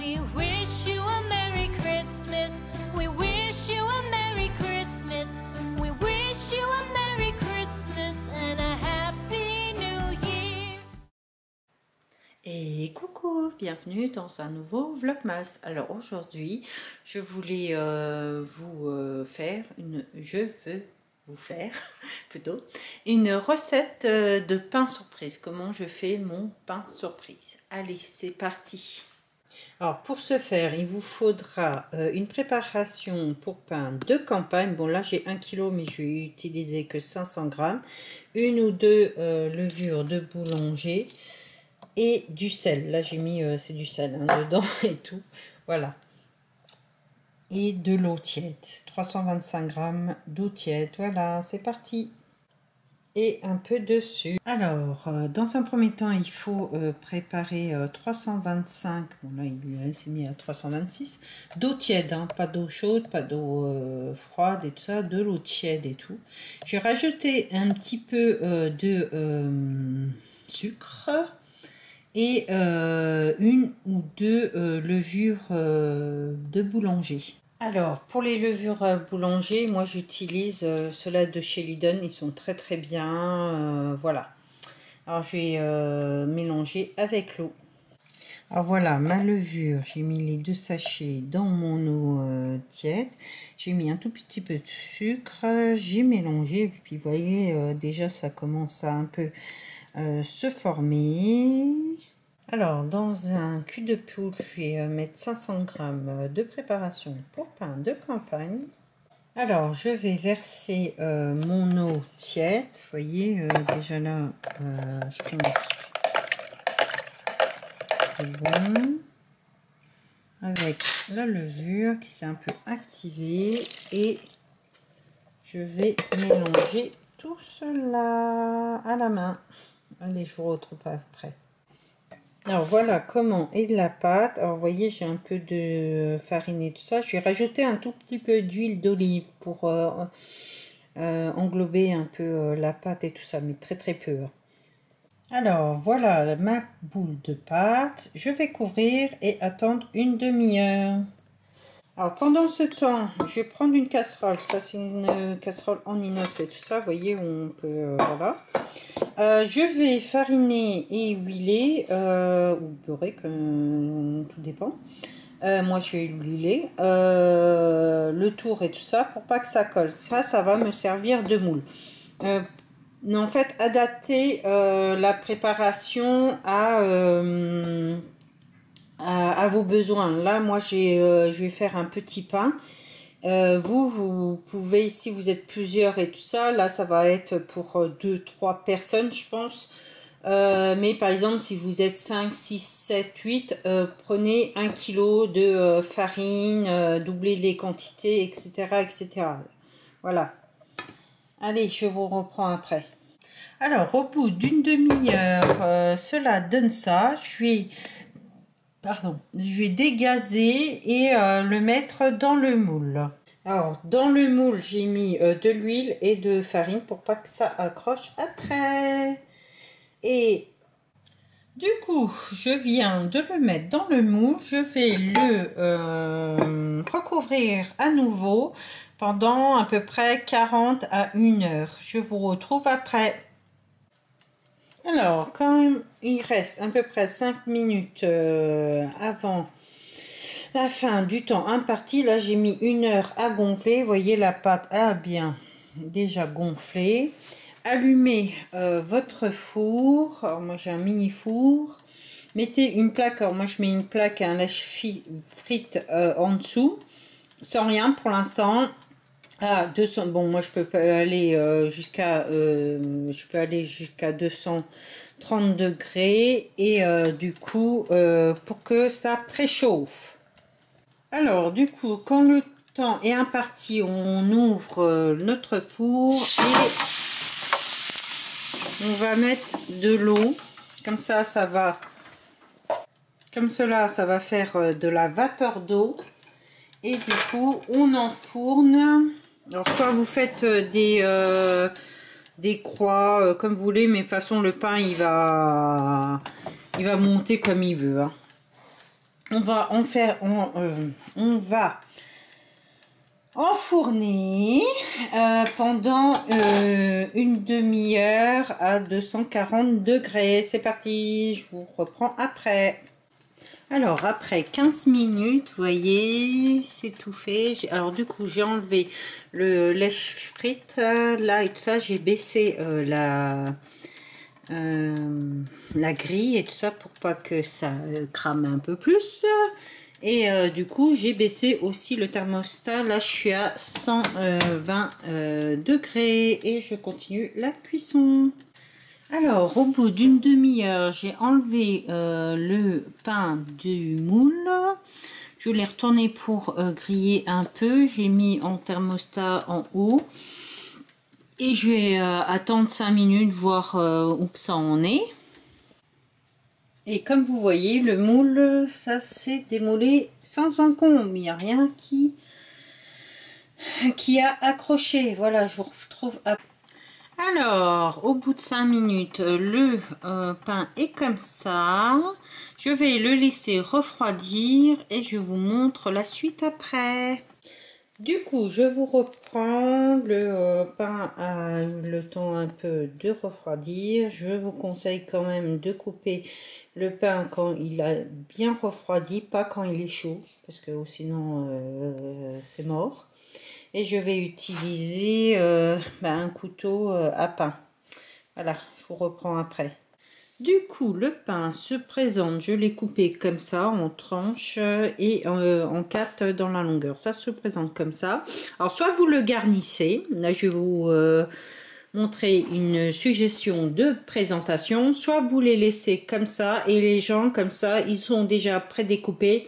We wish you a Merry Christmas. We wish you a Merry Christmas. We wish you a Merry Christmas and a Happy New Year. Et coucou, bienvenue dans un nouveau Vlogmas. Alors aujourd'hui, je voulais vous faire plutôt une recette de pain surprise. Comment je fais mon pain surprise. Allez, c'est parti. Alors pour ce faire, il vous faudra une préparation pour pain de campagne. Bon là j'ai 1 kg mais je vais utiliser que 500 grammes. Une ou deux levures de boulanger et du sel. Là j'ai mis c'est du sel dedans et tout. Voilà. Et de l'eau tiède. 325 grammes d'eau tiède. Voilà, c'est parti. Et un peu de sucre. Alors, dans un premier temps, il faut préparer 325, bon là il s'est mis à 326, d'eau tiède, hein, pas d'eau chaude, pas d'eau froide et tout ça, de l'eau tiède et tout. J'ai rajouté un petit peu de sucre et une ou deux levures de boulanger. Alors, pour les levures boulanger, moi j'utilise ceux-là de chez Lidl, ils sont très très bien, voilà. Alors je vais mélanger avec l'eau. Alors voilà, ma levure, j'ai mis les 2 sachets dans mon eau tiède. J'ai mis un tout petit peu de sucre, j'ai mélangé, et puis vous voyez, déjà ça commence à un peu se former. Alors, dans un cul de poule, je vais mettre 500 g de préparation pour pain de campagne. Alors, je vais verser mon eau tiède. Vous voyez, déjà là, je pense c'est bon. Avec la levure qui s'est un peu activée. Et je vais mélanger tout cela à la main. Allez, je vous retrouve après. Alors voilà comment est la pâte. Alors vous voyez, j'ai un peu de farine et tout ça. Je vais rajouter un tout petit peu d'huile d'olive pour englober un peu la pâte et tout ça, mais très très peu. Alors voilà ma boule de pâte. Je vais couvrir et attendre une demi-heure. Alors pendant ce temps, je vais prendre une casserole. Ça c'est une casserole en inox et tout ça. Vous voyez, on peut voilà. Je vais fariner et huiler ou beurrer, comme tout dépend. Moi je vais huiler le tour et tout ça pour pas que ça colle. Ça va me servir de moule. En fait, adapter la préparation à vos besoins. Là, moi je vais faire un petit pain. Vous pouvez, si vous êtes plusieurs et tout ça, là ça va être pour 2-3 personnes je pense, mais par exemple si vous êtes 5, 6, 7, 8, prenez 1 kg de farine, doublez les quantités, etc. Voilà. Allez, je vous reprends après. Alors au bout d'une demi-heure, cela donne ça. Je vais dégazer et le mettre dans le moule. Alors, dans le moule, j'ai mis de l'huile et de farine pour pas que ça accroche après. Et du coup, je viens de le mettre dans le moule. Je vais le recouvrir à nouveau pendant à peu près 40 à 1 heure. Je vous retrouve après. Alors, quand il reste à peu près 5 minutes avant la fin du temps imparti, là j'ai mis 1 heure à gonfler. Vous voyez, la pâte a bien déjà gonflé. Allumez votre four. Alors, moi j'ai un mini four. Mettez une plaque. Alors, moi je mets une plaque à un lèche-frite en dessous, sans rien pour l'instant. Ah, 200, bon, moi je peux aller jusqu'à 230 degrés et du coup pour que ça préchauffe. Alors du coup, quand le temps est imparti, on ouvre notre four et on va mettre de l'eau. Comme ça, ça va faire de la vapeur d'eau et du coup on enfourne. Alors soit vous faites des croix comme vous voulez, mais de toute façon le pain il va monter comme il veut, hein. on va enfourner pendant une demi-heure à 240 degrés. C'est parti, je vous reprends après. Alors, après 15 minutes, vous voyez, c'est tout fait. Alors, du coup, j'ai enlevé le lèche frite, là, et tout ça. J'ai baissé la grille et tout ça pour pas que ça crame un peu plus. Et du coup, j'ai baissé aussi le thermostat. Là, je suis à 120 degrés et je continue la cuisson. Alors, au bout d'une demi-heure, j'ai enlevé le pain du moule. Je l'ai retourné pour griller un peu. J'ai mis en thermostat en haut. Et je vais attendre 5 minutes, voir où ça en est. Et comme vous voyez, le moule, ça s'est démoulé sans encombre. Il n'y a rien qui a accroché. Voilà, je vous retrouve après. Alors, au bout de 5 minutes, le pain est comme ça. Je vais le laisser refroidir et je vous montre la suite après. Du coup, je vous reprends. Le pain a le temps un peu de refroidir. Je vous conseille quand même de couper le pain quand il a bien refroidi, pas quand il est chaud, parce que sinon c'est mort. Et je vais utiliser un couteau à pain. Voilà, je vous reprends après. Du coup, le pain se présente, je l'ai coupé comme ça, en tranches et en 4 dans la longueur. Ça se présente comme ça. Alors, soit vous le garnissez, là je vais vous montrer une suggestion de présentation, soit vous les laissez comme ça et les gens comme ça, ils sont déjà prédécoupés.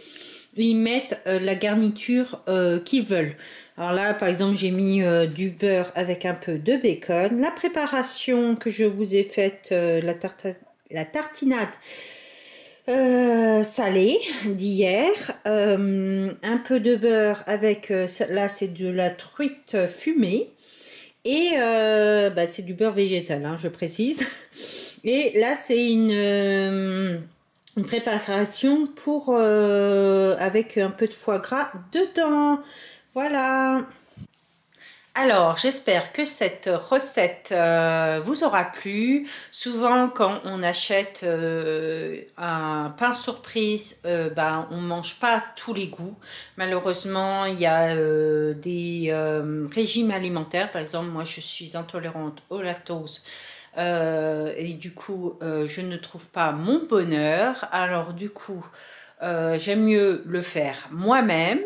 Ils mettent la garniture qu'ils veulent. Alors là, par exemple, j'ai mis du beurre avec un peu de bacon. La préparation que je vous ai faite, la tartinade salée d'hier. Un peu de beurre avec, là c'est de la truite fumée. Et c'est du beurre végétal, hein, je précise. Et là, c'est une préparation pour avec un peu de foie gras dedans. Voilà. Alors, j'espère que cette recette vous aura plu. Souvent, quand on achète un pain surprise, on mange pas tous les goûts. Malheureusement, il y a des régimes alimentaires. Par exemple, moi, je suis intolérante au lactose. Et du coup, je ne trouve pas mon bonheur. Alors, du coup, j'aime mieux le faire moi-même.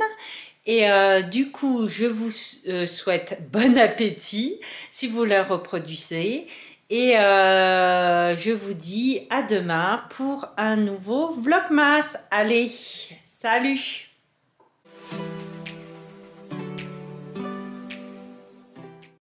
Et du coup, je vous souhaite bon appétit si vous la reproduisez. Et je vous dis à demain pour un nouveau Vlogmas. Allez, salut!